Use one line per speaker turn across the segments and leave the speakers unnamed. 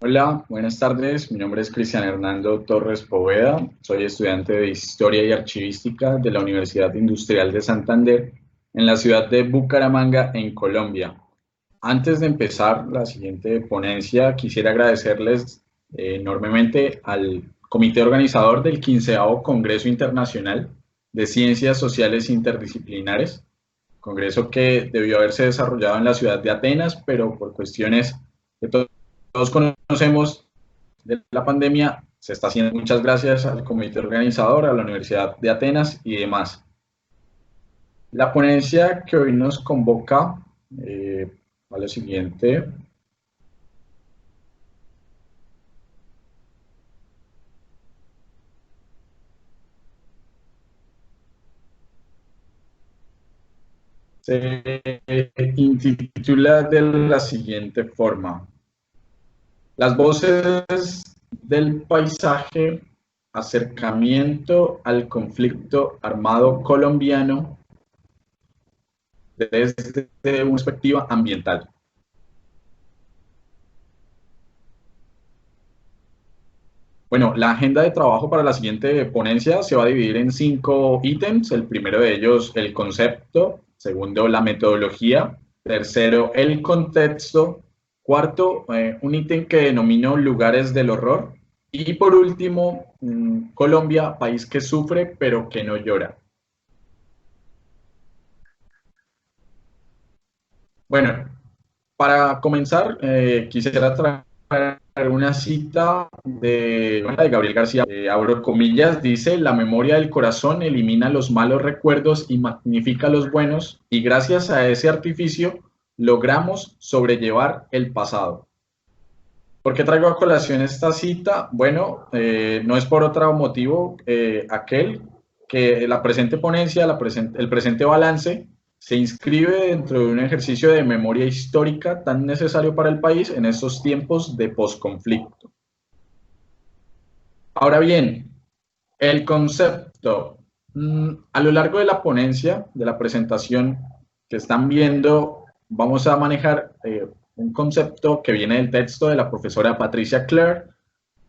Hola, buenas tardes. Mi nombre es Cristian Hernando Torres Poveda. Soy estudiante de Historia y Archivística de la Universidad Industrial de Santander en la ciudad de Bucaramanga, en Colombia. Antes de empezar la siguiente ponencia, quisiera agradecerles enormemente al comité organizador del 15º Congreso Internacional de Ciencias Sociales Interdisciplinares, congreso que debió haberse desarrollado en la ciudad de Atenas, pero por cuestiones que todos conocemos de la pandemia, se está haciendo. Muchas gracias al comité organizador, a la Universidad de Atenas y demás. La ponencia que hoy nos convoca a lo siguiente. Se intitula de la siguiente forma: Las voces del paisaje, acercamiento al conflicto armado colombiano desde una perspectiva ambiental. Bueno, la agenda de trabajo para la siguiente ponencia se va a dividir en 5 ítems. El primero de ellos, el concepto. Segundo, la metodología. Tercero, el contexto. Cuarto, un ítem que denomino lugares del horror. Y por último, Colombia, país que sufre pero que no llora. Bueno, para comenzar, quisiera traer una cita de Gabriel García, abro comillas, dice: la memoria del corazón elimina los malos recuerdos y magnifica los buenos, y gracias a ese artificio logramos sobrellevar el pasado. ¿Por qué traigo a colación esta cita? Bueno, no es por otro motivo aquel que la presente ponencia, el presente balance, se inscribe dentro de un ejercicio de memoria histórica tan necesario para el país en estos tiempos de posconflicto. Ahora bien, el concepto. A lo largo de la ponencia, de la presentación que están viendo, vamos a manejar un concepto que viene del texto de la profesora Patricia Clare.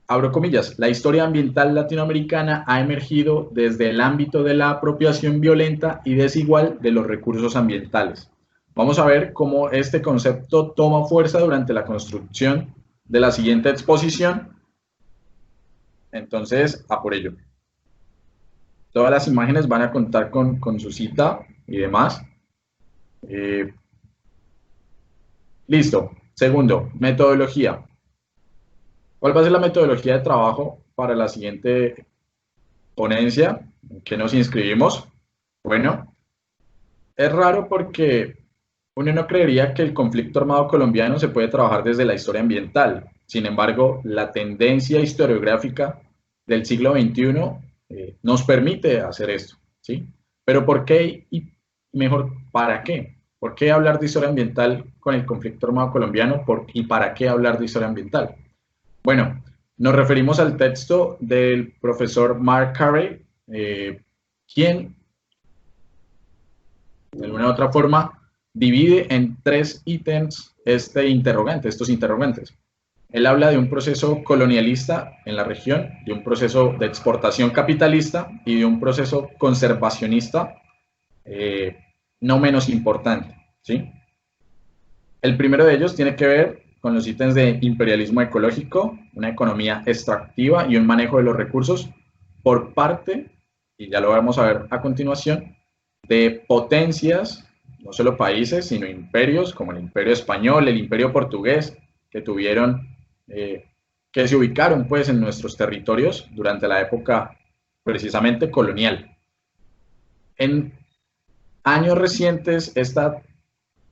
Abro comillas: la historia ambiental latinoamericana ha emergido desde el ámbito de la apropiación violenta y desigual de los recursos ambientales. Vamos a ver cómo este concepto toma fuerza durante la construcción de la siguiente exposición. Entonces, a por ello. Todas las imágenes van a contar con su cita y demás. Listo. Segundo, metodología. ¿Cuál va a ser la metodología de trabajo para la siguiente ponencia? ¿En qué nos inscribimos? Bueno, es raro porque uno no creería que el conflicto armado colombiano se puede trabajar desde la historia ambiental. Sin embargo, la tendencia historiográfica del siglo XXI nos permite hacer esto, ¿sí? Pero ¿por qué y mejor para qué? ¿Por qué hablar de historia ambiental con el conflicto armado colombiano? ¿Y para qué hablar de historia ambiental? Bueno, nos referimos al texto del profesor Mark Carey, quien de alguna u otra forma divide en 3 ítems estos interrogantes. Él habla de un proceso colonialista en la región, de un proceso de exportación capitalista y de un proceso conservacionista no menos importante, ¿sí? El primero de ellos tiene que ver con los ítems de imperialismo ecológico, una economía extractiva y un manejo de los recursos por parte, y ya lo vamos a ver a continuación, de potencias, no solo países, sino imperios, como el Imperio Español, el Imperio Portugués, que tuvieron, que se ubicaron pues en nuestros territorios durante la época precisamente colonial. En años recientes, esta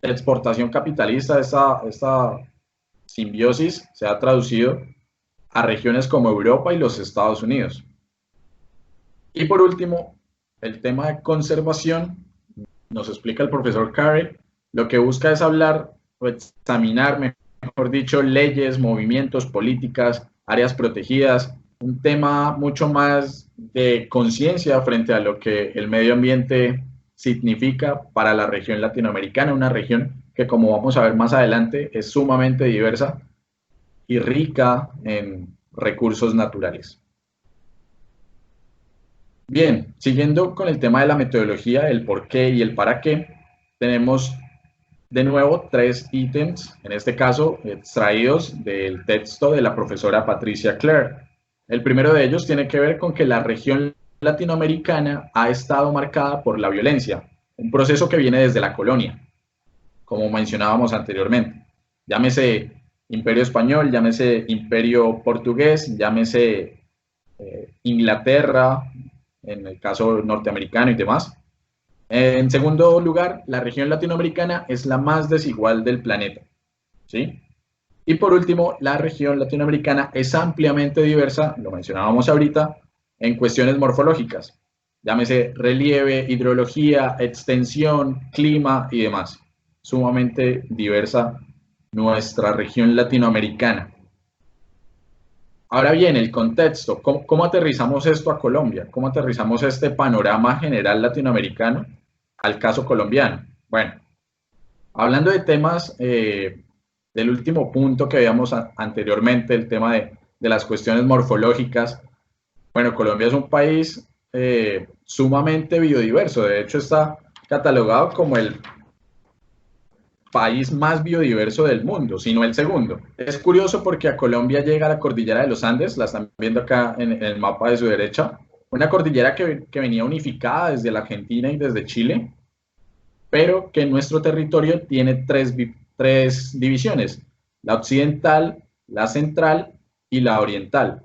exportación capitalista, esta simbiosis se ha traducido a regiones como Europa y los Estados Unidos. Y por último, el tema de conservación, nos explica el profesor Carey, lo que busca es hablar o examinar, mejor dicho, leyes, movimientos, políticas, áreas protegidas, un tema mucho más de conciencia frente a lo que el medio ambiente significa para la región latinoamericana, una región que, como vamos a ver más adelante, es sumamente diversa y rica en recursos naturales. Bien, siguiendo con el tema de la metodología, el por qué y el para qué, tenemos de nuevo 3 ítems, en este caso extraídos del texto de la profesora Patricia Clare. El primero de ellos tiene que ver con que la región latinoamericana ha estado marcada por la violencia, un proceso que viene desde la colonia, como mencionábamos anteriormente. Llámese Imperio Español, llámese Imperio Portugués, llámese Inglaterra, en el caso norteamericano y demás. En segundo lugar, la región latinoamericana es la más desigual del planeta, ¿sí? Y por último, la región latinoamericana es ampliamente diversa, lo mencionábamos ahorita, en cuestiones morfológicas, llámese relieve, hidrología, extensión, clima y demás. Sumamente diversa nuestra región latinoamericana. Ahora bien, el contexto, ¿cómo aterrizamos esto a Colombia? ¿Cómo aterrizamos este panorama general latinoamericano al caso colombiano? Bueno, hablando de temas del último punto que veíamos anteriormente, el tema de las cuestiones morfológicas, bueno, Colombia es un país sumamente biodiverso, de hecho está catalogado como el país más biodiverso del mundo, sino el segundo. Es curioso porque a Colombia llega la cordillera de los Andes, la están viendo acá en el mapa de su derecha, una cordillera que venía unificada desde la Argentina y desde Chile, pero que en nuestro territorio tiene tres divisiones, la occidental, la central y la oriental.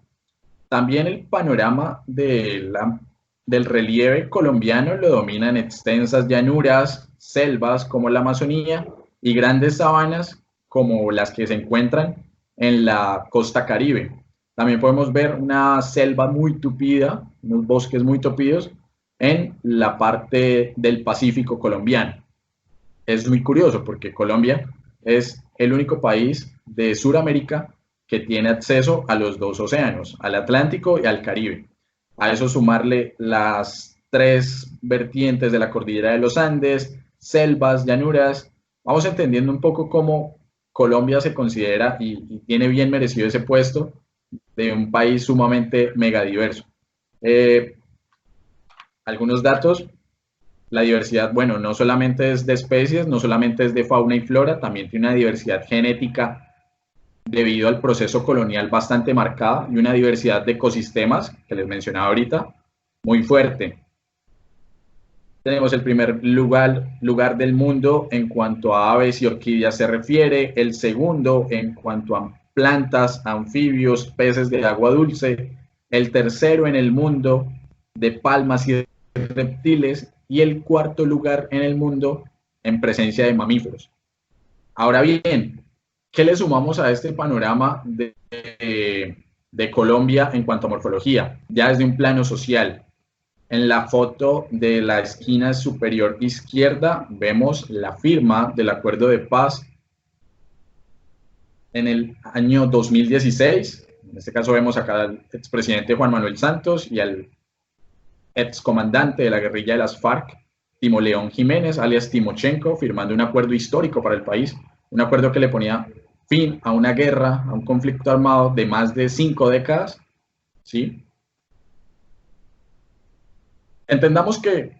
También el panorama del relieve colombiano lo dominan extensas llanuras, selvas como la Amazonía y grandes sabanas como las que se encuentran en la costa Caribe. También podemos ver una selva muy tupida, unos bosques muy tupidos en la parte del Pacífico colombiano. Es muy curioso porque Colombia es el único país de Sudamérica que tiene acceso a los dos océanos, al Atlántico y al Caribe. A eso sumarle las tres vertientes de la cordillera de los Andes, selvas, llanuras. Vamos entendiendo un poco cómo Colombia se considera y tiene bien merecido ese puesto de un país sumamente megadiverso. Algunos datos: la diversidad, bueno, no solamente es de especies, no solamente es de fauna y flora, también tiene una diversidad genética debido al proceso colonial bastante marcada y una diversidad de ecosistemas, que les mencionaba ahorita, muy fuerte. Tenemos el primer lugar del mundo en cuanto a aves y orquídeas se refiere, el segundo en cuanto a plantas, anfibios, peces de agua dulce, el tercero en el mundo de palmas y reptiles y el cuarto lugar en el mundo en presencia de mamíferos. Ahora bien, ¿qué le sumamos a este panorama de Colombia en cuanto a morfología? Ya desde un plano social. En la foto de la esquina superior izquierda vemos la firma del Acuerdo de Paz en el año 2016. En este caso vemos acá al expresidente Juan Manuel Santos y al excomandante de la guerrilla de las FARC, Timo León Jiménez, alias Timochenko, firmando un acuerdo histórico para el país, un acuerdo que le ponía fin a una guerra, a un conflicto armado de más de 5 décadas, ¿sí? Entendamos que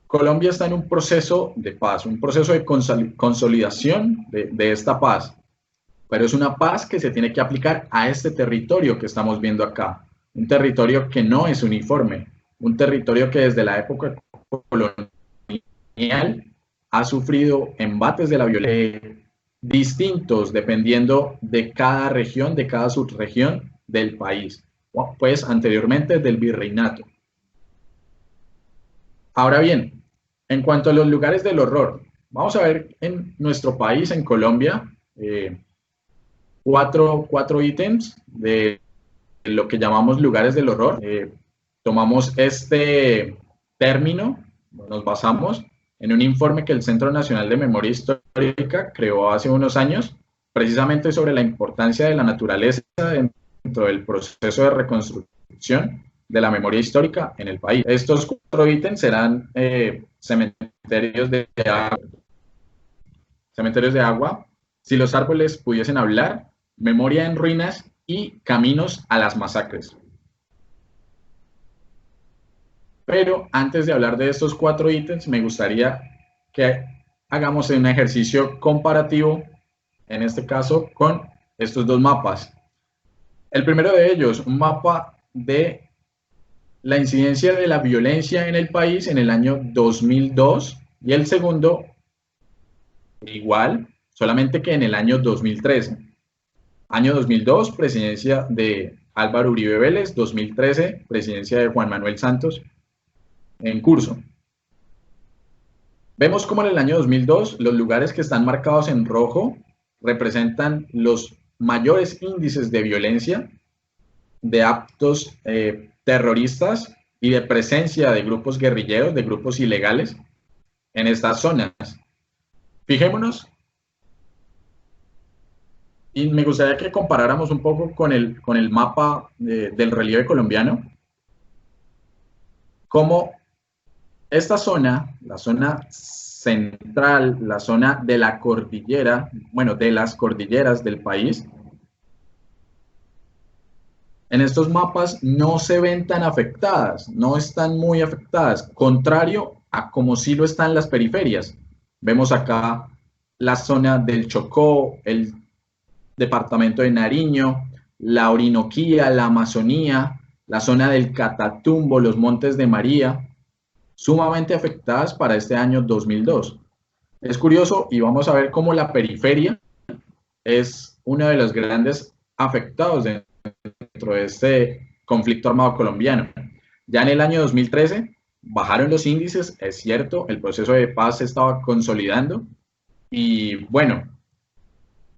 Colombia está en un proceso de paz, un proceso de consolidación de esta paz, pero es una paz que se tiene que aplicar a este territorio que estamos viendo acá, un territorio que no es uniforme, un territorio que desde la época colonial ha sufrido embates de la violencia distintos dependiendo de cada región, de cada subregión del país, pues anteriormente del virreinato. Ahora bien, en cuanto a los lugares del horror, vamos a ver en nuestro país, en Colombia, cuatro ítems de lo que llamamos lugares del horror. Tomamos este término, nos basamos en un informe que el Centro Nacional de Memoria Histórica creó hace unos años, precisamente sobre la importancia de la naturaleza dentro del proceso de reconstrucción de la memoria histórica en el país. Estos 4 ítems serán cementerios de agua, si los árboles pudiesen hablar, Memoria en ruinas y Caminos a las masacres. Pero antes de hablar de estos 4 ítems, me gustaría que hagamos un ejercicio comparativo, en este caso, con estos 2 mapas. El primero de ellos, un mapa de la incidencia de la violencia en el país en el año 2002, y el segundo, igual, solamente que en el año 2013. Año 2002, presidencia de Álvaro Uribe Vélez; 2013, presidencia de Juan Manuel Santos en curso. Vemos como en el año 2002 los lugares que están marcados en rojo representan los mayores índices de violencia, de actos terroristas y de presencia de grupos guerrilleros, de grupos ilegales en estas zonas. Fijémonos, y me gustaría que comparáramos un poco con el mapa del relieve colombiano, cómo esta zona, la zona central, la zona de la cordillera, bueno, de las cordilleras del país, en estos mapas no se ven tan afectadas, no están muy afectadas, contrario a como sí lo están las periferias. Vemos acá la zona del Chocó, el departamento de Nariño, la Orinoquía, la Amazonía, la zona del Catatumbo, los Montes de María, sumamente afectadas para este año 2002. Es curioso, y vamos a ver cómo la periferia es uno de los grandes afectados dentro de este conflicto armado colombiano. Ya en el año 2013 bajaron los índices, es cierto, el proceso de paz se estaba consolidando, y bueno,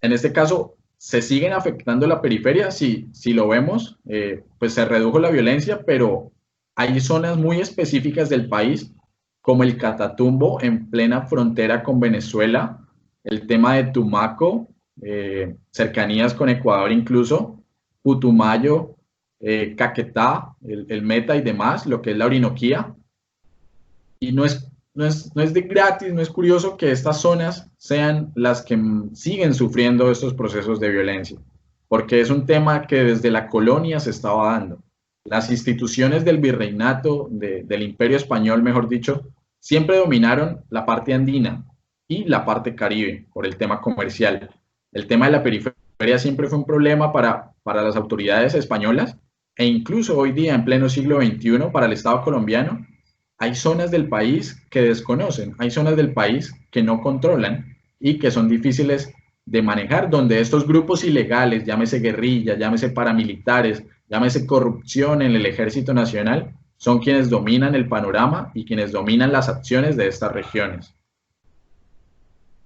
en este caso se siguen afectando la periferia. Si lo vemos, pues se redujo la violencia, pero hay zonas muy específicas del país, como el Catatumbo en plena frontera con Venezuela, el tema de Tumaco, cercanías con Ecuador incluso, Putumayo, Caquetá, el Meta y demás, lo que es la Orinoquía. Y no es de gratis, no es curioso que estas zonas sean las que siguen sufriendo estos procesos de violencia, porque es un tema que desde la colonia se estaba dando. Las instituciones del virreinato, del imperio español, mejor dicho, siempre dominaron la parte andina y la parte caribe por el tema comercial. El tema de la periferia siempre fue un problema para las autoridades españolas, e incluso hoy día, en pleno siglo XXI, para el Estado colombiano, hay zonas del país que desconocen, hay zonas del país que no controlan y que son difíciles de manejar, donde estos grupos ilegales, llámese guerrilla, llámese paramilitares, llámese corrupción en el Ejército Nacional, son quienes dominan el panorama y quienes dominan las acciones de estas regiones.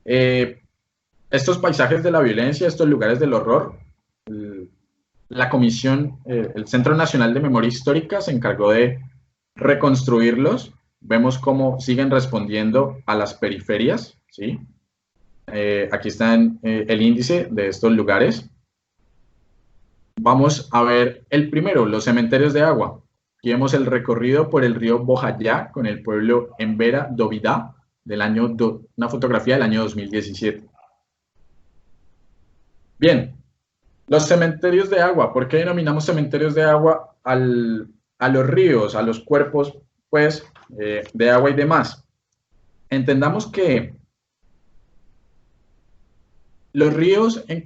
Estos paisajes de la violencia, estos lugares del horror, la comisión, el Centro Nacional de Memoria Histórica se encargó de reconstruirlos. Vemos cómo siguen respondiendo a las periferias, ¿sí? Aquí está el índice de estos lugares. Vamos a ver el primero, los cementerios de agua. Aquí vemos el recorrido por el río Bojayá con el pueblo Embera Dovidá, una fotografía del año 2017. Bien, los cementerios de agua. ¿Por qué denominamos cementerios de agua a los ríos, a los cuerpos, pues, de agua y demás? Entendamos que los ríos en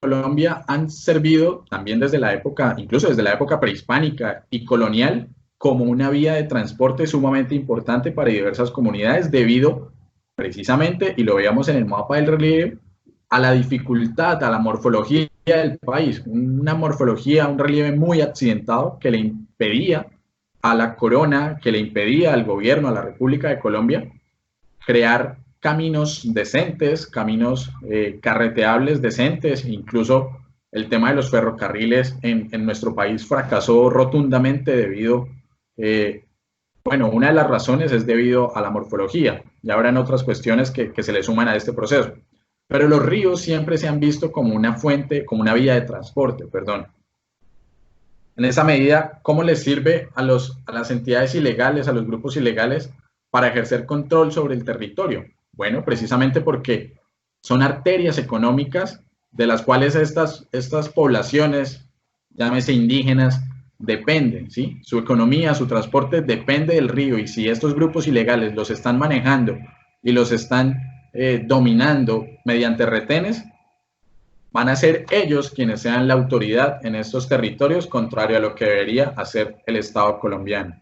Colombia han servido también desde la época, incluso desde la época prehispánica y colonial, como una vía de transporte sumamente importante para diversas comunidades, debido precisamente, y lo veíamos en el mapa del relieve, a la dificultad, a la morfología del país, una morfología, un relieve muy accidentado que le impedía a la corona, que le impedía al gobierno, a la República de Colombia, crear caminos decentes, caminos carreteables decentes. Incluso el tema de los ferrocarriles en nuestro país fracasó rotundamente debido, bueno, una de las razones es debido a la morfología. Ya habrán otras cuestiones que se le suman a este proceso. Pero los ríos siempre se han visto como una fuente, como una vía de transporte, perdón. En esa medida, ¿cómo les sirve a las entidades ilegales, a los grupos ilegales, para ejercer control sobre el territorio? Bueno, precisamente porque son arterias económicas de las cuales estas poblaciones, llámese indígenas, dependen, ¿sí? Su economía, su transporte depende del río, y si estos grupos ilegales los están manejando y los están dominando mediante retenes, van a ser ellos quienes sean la autoridad en estos territorios, contrario a lo que debería hacer el Estado colombiano.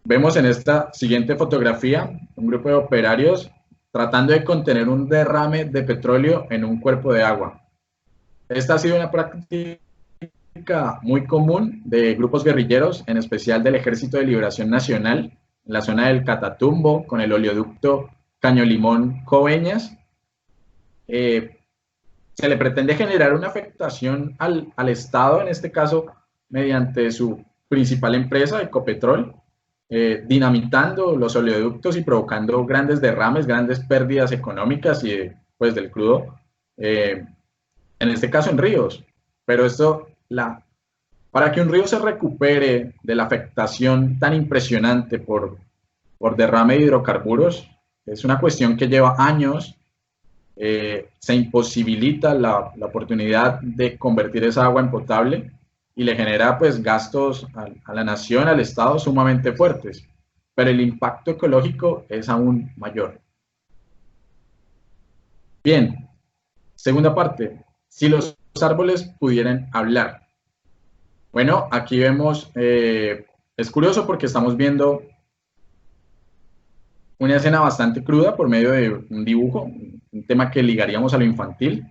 Vemos en esta siguiente fotografía un grupo de operarios tratando de contener un derrame de petróleo en un cuerpo de agua. Esta ha sido una práctica muy común de grupos guerrilleros, en especial del Ejército de Liberación Nacional, en la zona del Catatumbo, con el oleoducto Caño Limón Coveñas. Se le pretende generar una afectación al Estado, en este caso, mediante su principal empresa, Ecopetrol, dinamitando los oleoductos y provocando grandes derrames, grandes pérdidas económicas y pues del crudo, en este caso en ríos. Pero esto, para que un río se recupere de la afectación tan impresionante por derrame de hidrocarburos, es una cuestión que lleva años. Se imposibilita la oportunidad de convertir esa agua en potable y le genera pues gastos a la nación, al Estado sumamente fuertes, pero el impacto ecológico es aún mayor. Bien, segunda parte, si los árboles pudieran hablar. Bueno, aquí vemos, es curioso porque estamos viendo una escena bastante cruda por medio de un dibujo, un tema que ligaríamos a lo infantil.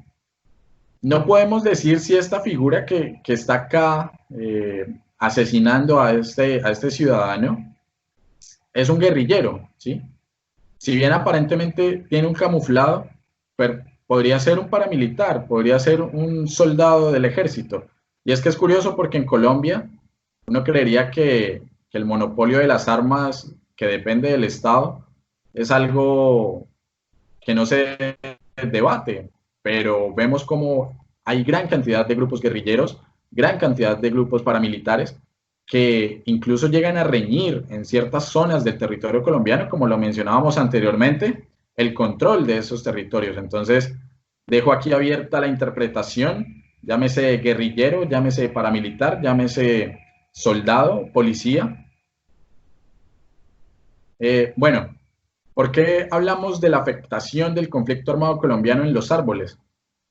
No podemos decir si esta figura que está acá asesinando a este ciudadano es un guerrillero, ¿sí? Si bien aparentemente tiene un camuflado, pero podría ser un paramilitar, podría ser un soldado del ejército. Y es que es curioso porque en Colombia uno creería que el monopolio de las armas, que depende del Estado, es algo que no se debate, pero vemos como hay gran cantidad de grupos guerrilleros, gran cantidad de grupos paramilitares que incluso llegan a reñir en ciertas zonas del territorio colombiano, como lo mencionábamos anteriormente, el control de esos territorios. Entonces, dejo aquí abierta la interpretación, llámese guerrillero, llámese paramilitar, llámese soldado, policía. Bueno, ¿por qué hablamos de la afectación del conflicto armado colombiano en los árboles?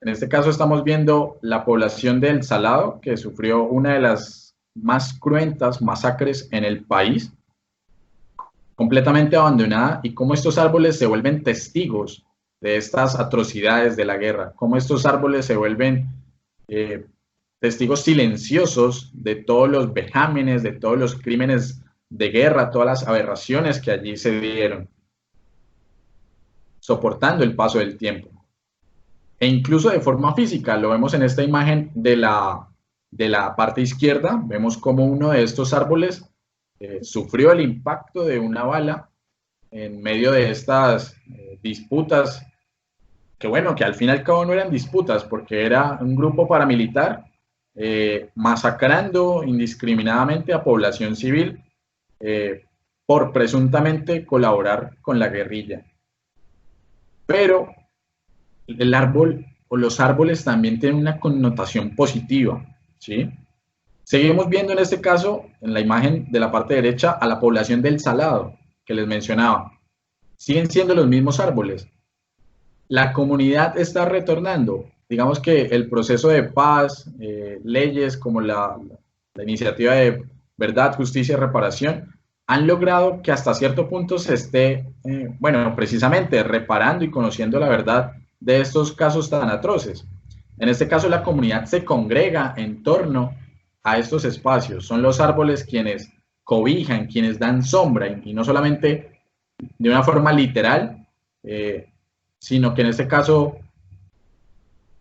En este caso estamos viendo la población del Salado, que sufrió una de las más cruentas masacres en el país, completamente abandonada, y cómo estos árboles se vuelven testigos de estas atrocidades de la guerra, cómo estos árboles se vuelven testigos silenciosos de todos los vejámenes, de todos los crímenes de guerra, todas las aberraciones que allí se dieron, soportando el paso del tiempo. E incluso de forma física, lo vemos en esta imagen de la parte izquierda, vemos como uno de estos árboles sufrió el impacto de una bala en medio de estas disputas, que bueno, que al fin y al cabo no eran disputas, porque era un grupo paramilitar masacrando indiscriminadamente a población civil por presuntamente colaborar con la guerrilla. Pero el árbol o los árboles también tienen una connotación positiva, ¿sí? Seguimos viendo en este caso, en la imagen de la parte derecha, a la población del Salado, que les mencionaba. Siguen siendo los mismos árboles. La comunidad está retornando. Digamos que el proceso de paz, leyes como la iniciativa de verdad, justicia y reparación, han logrado que hasta cierto punto se esté, bueno, precisamente reparando y conociendo la verdad de estos casos tan atroces. En este caso, la comunidad se congrega en torno a estos espacios. Son los árboles quienes cobijan, quienes dan sombra, y no solamente de una forma literal, sino que en este caso,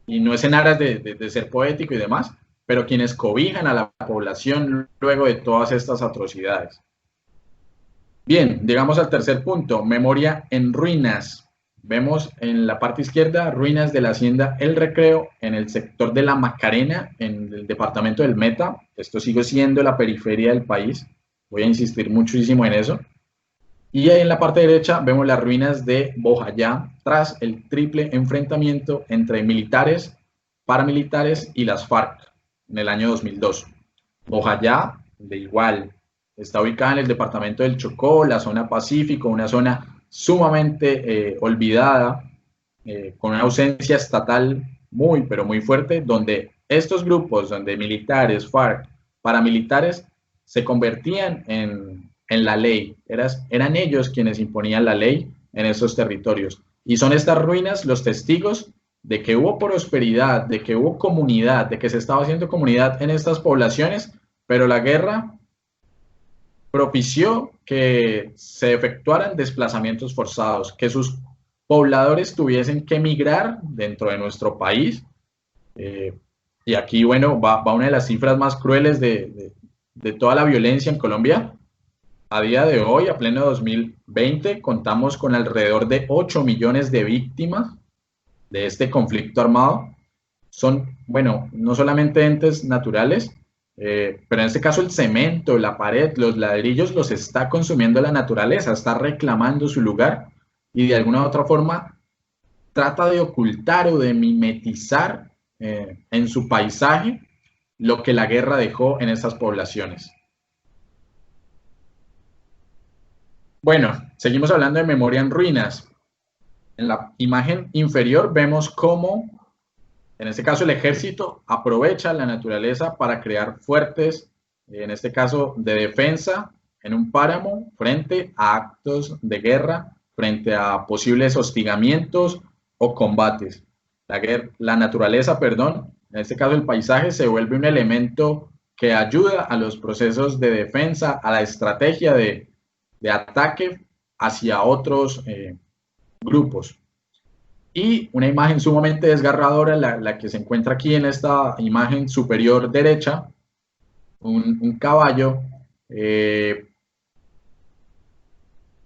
y no es en aras de ser poético y demás, pero quienes cobijan a la población luego de todas estas atrocidades. Bien, llegamos al tercer punto, memoria en ruinas. Vemos en la parte izquierda ruinas de la hacienda El Recreo en el sector de La Macarena, en el departamento del Meta. Esto sigue siendo la periferia del país. Voy a insistir muchísimo en eso. Y ahí en la parte derecha vemos las ruinas de Bojayá tras el triple enfrentamiento entre militares, paramilitares y las FARC en el año 2002. Bojayá, de igual, está ubicada en el departamento del Chocó, la zona Pacífico, una zona sumamente olvidada, con una ausencia estatal muy, pero muy fuerte, donde estos grupos, donde militares, FARC, paramilitares, se convertían en la ley. Eran ellos quienes imponían la ley en esos territorios. Y son estas ruinas los testigos de que hubo prosperidad, de que hubo comunidad, de que se estaba haciendo comunidad en estas poblaciones, pero la guerra propició que se efectuaran desplazamientos forzados, que sus pobladores tuviesen que emigrar dentro de nuestro país. Y aquí, bueno, va una de las cifras más crueles de toda la violencia en Colombia. A día de hoy, a pleno 2020, contamos con alrededor de 8 millones de víctimas de este conflicto armado. Son, bueno, no solamente entes naturales, pero en este caso el cemento, la pared, los ladrillos los está consumiendo la naturaleza, está reclamando su lugar y de alguna u otra forma trata de ocultar o de mimetizar en su paisaje lo que la guerra dejó en estas poblaciones. Bueno, seguimos hablando de memoria en ruinas. En la imagen inferior vemos cómo, en este caso, el ejército aprovecha la naturaleza para crear fuertes, en este caso, de defensa en un páramo frente a actos de guerra, frente a posibles hostigamientos o combates. La naturaleza, perdón, en este caso el paisaje, se vuelve un elemento que ayuda a los procesos de defensa, a la estrategia de ataque hacia otros grupos. Y una imagen sumamente desgarradora, la que se encuentra aquí en esta imagen superior derecha, un caballo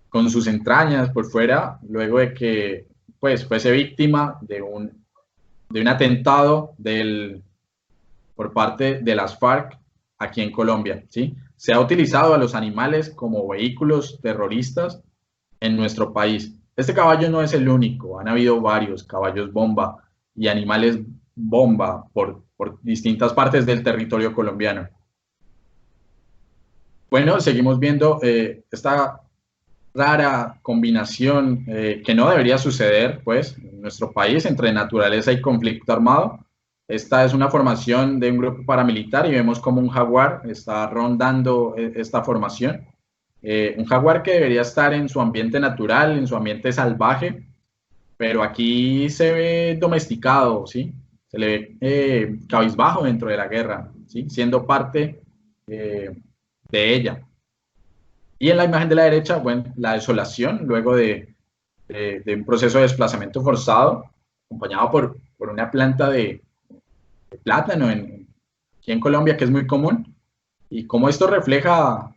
con sus entrañas por fuera, luego de que pues, fuese víctima de un atentado por parte de las FARC aquí en Colombia, ¿sí? Se ha utilizado a los animales como vehículos terroristas en nuestro país. Este caballo no es el único, han habido varios caballos bomba y animales bomba por distintas partes del territorio colombiano. Bueno, seguimos viendo esta rara combinación que no debería suceder, pues, en nuestro país entre naturaleza y conflicto armado. Esta es una formación de un grupo paramilitar y vemos como un jaguar está rondando esta formación. Un jaguar que debería estar en su ambiente natural, en su ambiente salvaje, pero aquí se ve domesticado, ¿sí? Se le ve cabizbajo dentro de la guerra, ¿sí? Siendo parte de ella. Y en la imagen de la derecha, bueno, la desolación luego de un proceso de desplazamiento forzado, acompañado por una planta de plátano aquí en Colombia, que es muy común, y cómo esto refleja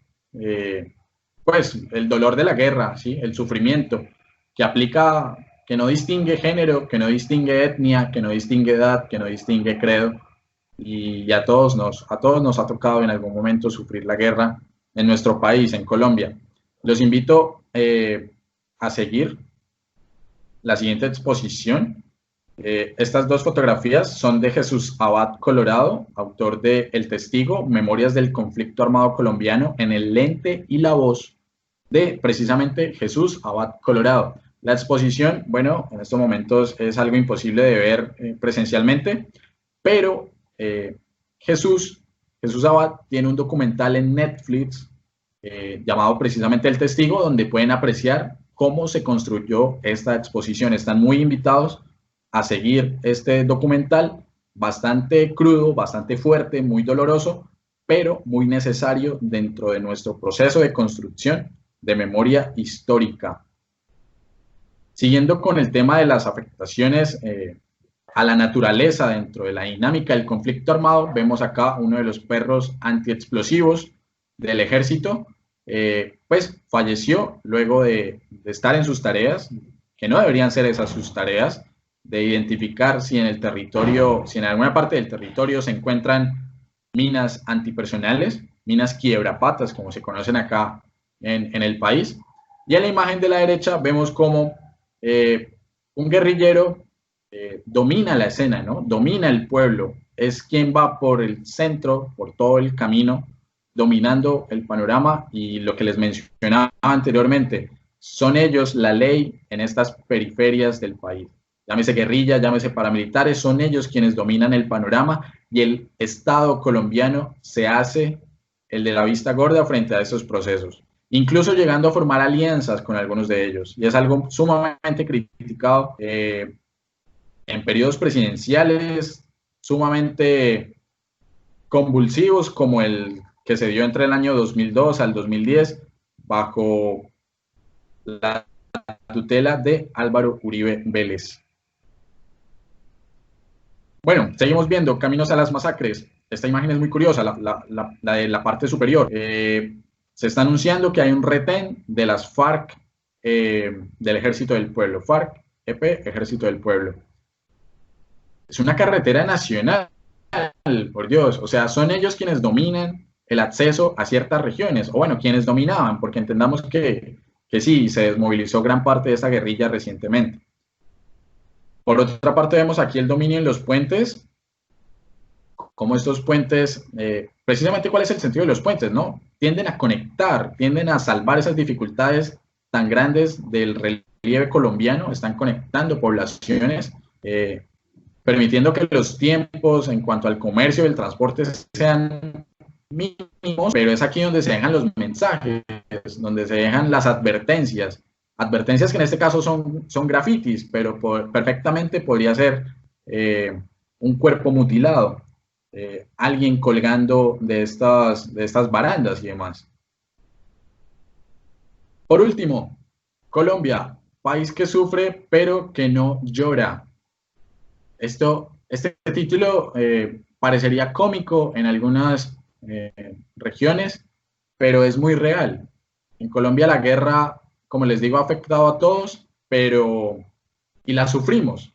pues el dolor de la guerra, ¿sí? El sufrimiento, que aplica, que no distingue género, que no distingue etnia, que no distingue edad, que no distingue credo, y a todos nos ha tocado en algún momento sufrir la guerra en nuestro país, en Colombia. Los invito a seguir la siguiente exposición. Estas dos fotografías son de Jesús Abad Colorado, autor de El Testigo, Memorias del Conflicto Armado Colombiano, en el lente y la voz de precisamente Jesús Abad Colorado. La exposición, bueno, en estos momentos es algo imposible de ver presencialmente, pero Jesús Abad tiene un documental en Netflix llamado precisamente El Testigo, donde pueden apreciar cómo se construyó esta exposición. Están muy invitados a seguir este documental, bastante crudo, bastante fuerte, muy doloroso, pero muy necesario dentro de nuestro proceso de construcción de memoria histórica. Siguiendo con el tema de las afectaciones a la naturaleza dentro de la dinámica del conflicto armado, vemos acá uno de los perros antiexplosivos del ejército, pues falleció luego de estar en sus tareas, que no deberían ser esas sus tareas, de identificar si en el territorio, si en alguna parte del territorio se encuentran minas antipersonales, minas quiebrapatas, como se conocen acá en el país. Y en la imagen de la derecha vemos cómo un guerrillero domina la escena, ¿no? Domina el pueblo, es quien va por el centro, por todo el camino, dominando el panorama, y lo que les mencionaba anteriormente, son ellos la ley en estas periferias del país. Llámese guerrilla, llámese paramilitares, son ellos quienes dominan el panorama, y el Estado colombiano se hace el de la vista gorda frente a estos procesos, incluso llegando a formar alianzas con algunos de ellos. Y es algo sumamente criticado en periodos presidenciales sumamente convulsivos, como el que se dio entre el año 2002 al 2010, bajo la tutela de Álvaro Uribe Vélez. Bueno, seguimos viendo Caminos a las Masacres. Esta imagen es muy curiosa, la de la parte superior. Se está anunciando que hay un retén de las FARC, del Ejército del Pueblo. FARC-EP, Ejército del Pueblo. Es una carretera nacional, por Dios. O sea, son ellos quienes dominan el acceso a ciertas regiones, o bueno, quienes dominaban, porque entendamos que sí, se desmovilizó gran parte de esa guerrilla recientemente. Por otra parte, vemos aquí el dominio en los puentes, como estos puentes, precisamente cuál es el sentido de los puentes, ¿no? Tienden a conectar, tienden a salvar esas dificultades tan grandes del relieve colombiano, están conectando poblaciones, permitiendo que los tiempos en cuanto al comercio y el transporte sean mínimos, pero es aquí donde se dejan los mensajes, donde se dejan las advertencias que en este caso son grafitis, pero perfectamente podría ser un cuerpo mutilado, alguien colgando de estas barandas y demás. Por último, Colombia, país que sufre pero que no llora. Este título parecería cómico en algunas regiones, pero es muy real. En Colombia la guerra, como les digo, ha afectado a todos, y la sufrimos,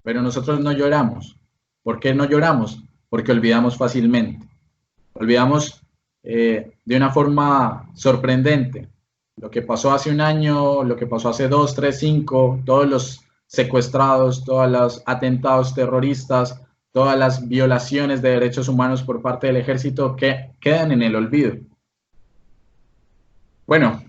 pero nosotros no lloramos. ¿Por qué no lloramos? Porque olvidamos fácilmente. Olvidamos de una forma sorprendente lo que pasó hace un año, lo que pasó hace 2, 3, 5, todos los secuestrados, todos los atentados terroristas, todas las violaciones de derechos humanos por parte del ejército que quedan en el olvido. Bueno,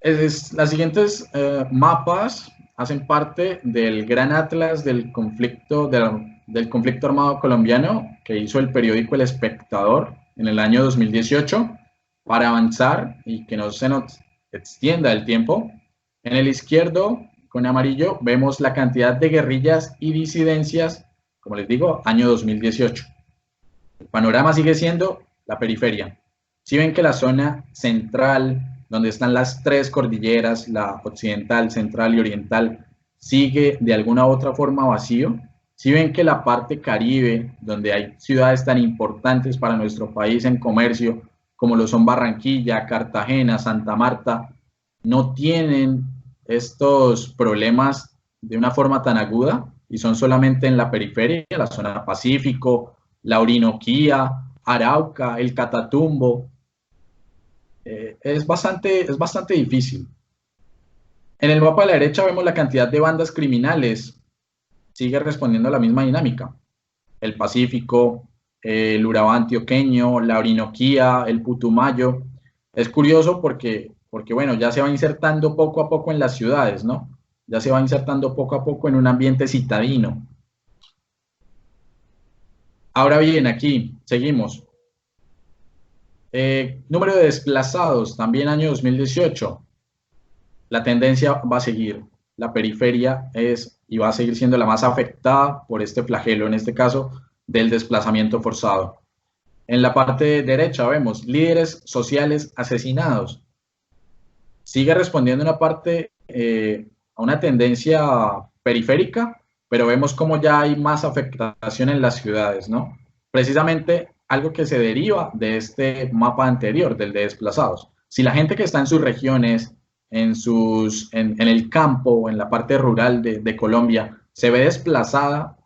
las siguientes mapas hacen parte del gran atlas del conflicto, del conflicto armado colombiano que hizo el periódico El Espectador en el año 2018 para avanzar y que no se nos extienda el tiempo. En el izquierdo, con amarillo, vemos la cantidad de guerrillas y disidencias, como les digo, año 2018. El panorama sigue siendo la periferia. Si ven que la zona central, donde están las tres cordilleras, la occidental, central y oriental, sigue de alguna u otra forma vacío. Si ven que la parte caribe, donde hay ciudades tan importantes para nuestro país en comercio, como lo son Barranquilla, Cartagena, Santa Marta, no tienen estos problemas de una forma tan aguda y son solamente en la periferia, la zona Pacífico, la Orinoquía, Arauca, el Catatumbo. Es bastante difícil. En el mapa de la derecha vemos la cantidad de bandas criminales. Sigue respondiendo a la misma dinámica. El Pacífico, el Urabá antioqueño, la Orinoquía, el Putumayo. Es curioso porque bueno, ya se va insertando poco a poco en las ciudades, ¿no? Ya se va insertando poco a poco en un ambiente citadino. Ahora bien, aquí seguimos. Número de desplazados, también año 2018. La tendencia va a seguir. La periferia es y va a seguir siendo la más afectada por este flagelo, en este caso, del desplazamiento forzado. En la parte derecha vemos líderes sociales asesinados. Sigue respondiendo una parte a una tendencia periférica, pero vemos cómo ya hay más afectación en las ciudades, ¿no? Precisamente algo que se deriva de este mapa anterior, del de desplazados. Si la gente que está en sus regiones, en el campo, en la parte rural de Colombia, se ve desplazada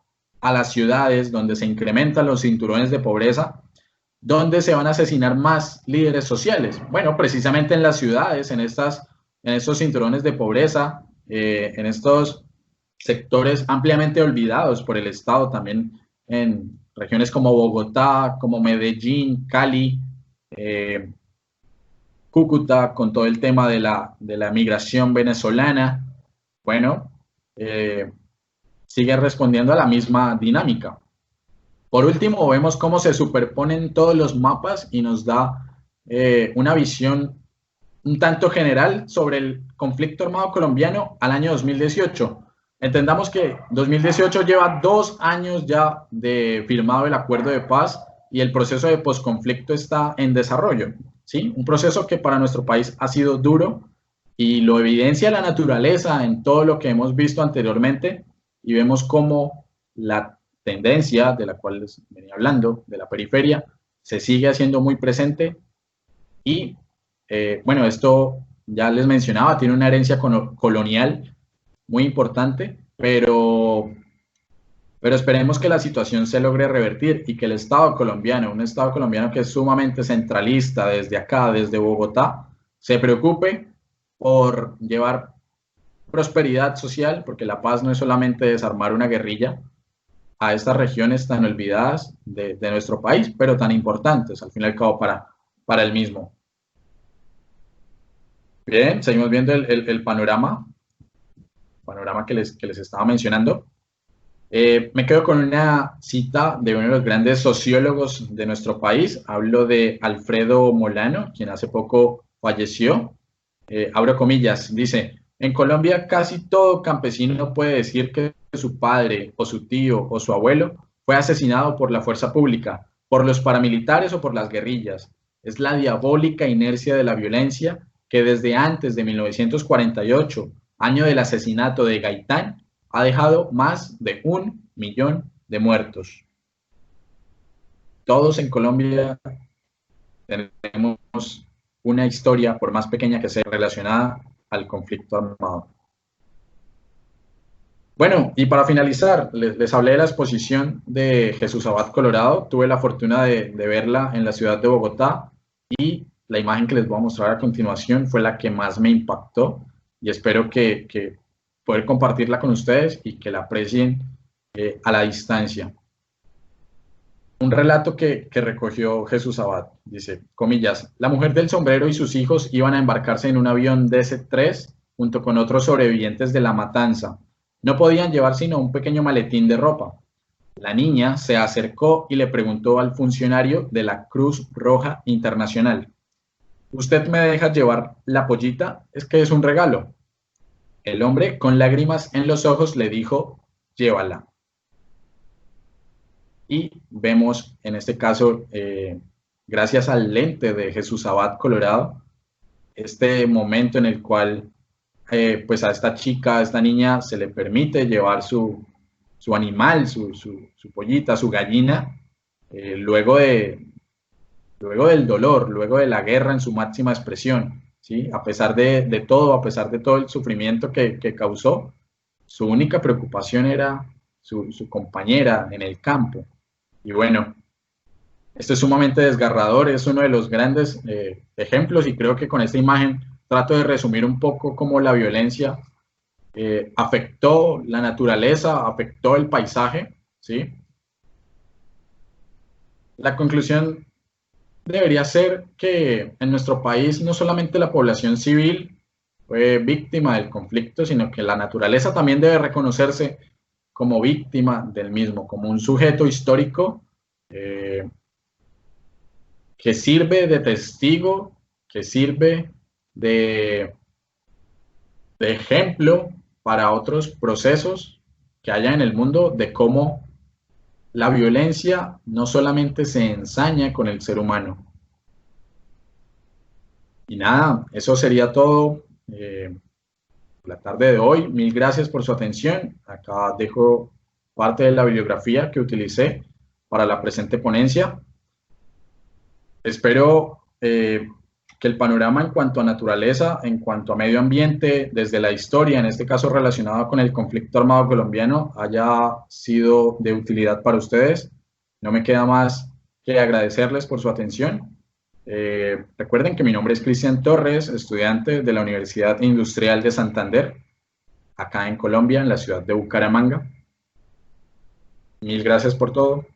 a las ciudades donde se incrementan los cinturones de pobreza, ¿dónde se van a asesinar más líderes sociales? Bueno, precisamente en las ciudades, en estas en estos cinturones de pobreza, en estos sectores ampliamente olvidados por el Estado, también en regiones como Bogotá, como Medellín, Cali, Cúcuta, con todo el tema de la migración venezolana. Bueno, sigue respondiendo a la misma dinámica. Por último, vemos cómo se superponen todos los mapas y nos da una visión un tanto general sobre el conflicto armado colombiano al año 2018. Entendamos que 2018 lleva 2 años ya de firmado el acuerdo de paz y el proceso de posconflicto está en desarrollo, ¿sí? Un proceso que para nuestro país ha sido duro y lo evidencia la naturaleza en todo lo que hemos visto anteriormente, y vemos cómo la tendencia de la cual les venía hablando, de la periferia, se sigue haciendo muy presente y bueno, esto ya les mencionaba, tiene una herencia colonial muy importante, pero esperemos que la situación se logre revertir y que el Estado colombiano, un Estado colombiano que es sumamente centralista desde acá, desde Bogotá, se preocupe por llevar prosperidad social, porque la paz no es solamente desarmar una guerrilla, a estas regiones tan olvidadas de nuestro país, pero tan importantes, al fin y al cabo, para el mismo. Bien, seguimos viendo el panorama que les estaba mencionando. Me quedo con una cita de uno de los grandes sociólogos de nuestro país. Hablo de Alfredo Molano, quien hace poco falleció. Abro comillas, dice: en Colombia casi todo campesino puede decir que su padre o su tío o su abuelo fue asesinado por la fuerza pública, por los paramilitares o por las guerrillas. Es la diabólica inercia de la violencia que desde antes de 1948, año del asesinato de Gaitán, ha dejado más de 1 millón de muertos. Todos en Colombia tenemos una historia, por más pequeña que sea, relacionada al conflicto armado. Bueno, y para finalizar, les hablé de la exposición de Jesús Abad Colorado. Tuve la fortuna de verla en la ciudad de Bogotá y la imagen que les voy a mostrar a continuación fue la que más me impactó y espero que poder compartirla con ustedes y que la aprecien a la distancia. Un relato que recogió Jesús Abad, dice, comillas: la mujer del sombrero y sus hijos iban a embarcarse en un avión DC-3 junto con otros sobrevivientes de la matanza. No podían llevar sino un pequeño maletín de ropa. La niña se acercó y le preguntó al funcionario de la Cruz Roja Internacional: ¿usted me deja llevar la pollita? Es que es un regalo. El hombre, con lágrimas en los ojos, le dijo: llévala. Y vemos en este caso, gracias al lente de Jesús Abad Colorado, este momento en el cual pues a esta chica, a esta niña, se le permite llevar su animal, su pollita, su gallina, luego del dolor, luego de la guerra en su máxima expresión, ¿sí? A pesar de todo el sufrimiento que causó, su única preocupación era su compañera en el campo. Y bueno, esto es sumamente desgarrador, es uno de los grandes ejemplos, y creo que con esta imagen trato de resumir un poco cómo la violencia afectó la naturaleza, afectó el paisaje, ¿sí? La conclusión debería ser que en nuestro país no solamente la población civil fue víctima del conflicto, sino que la naturaleza también debe reconocerse como víctima del mismo, como un sujeto histórico que sirve de testigo, que sirve de ejemplo para otros procesos que haya en el mundo de cómo la violencia no solamente se ensaña con el ser humano. Y nada, eso sería todo la tarde de hoy. Mil gracias por su atención. Acá dejo parte de la bibliografía que utilicé para la presente ponencia. Espero que el panorama en cuanto a naturaleza, en cuanto a medio ambiente, desde la historia, en este caso relacionado con el conflicto armado colombiano, haya sido de utilidad para ustedes. No me queda más que agradecerles por su atención Recuerden que mi nombre es Cristian Torres, estudiante de la Universidad Industrial de Santander, acá en Colombia, en la ciudad de Bucaramanga. Mil gracias por todo.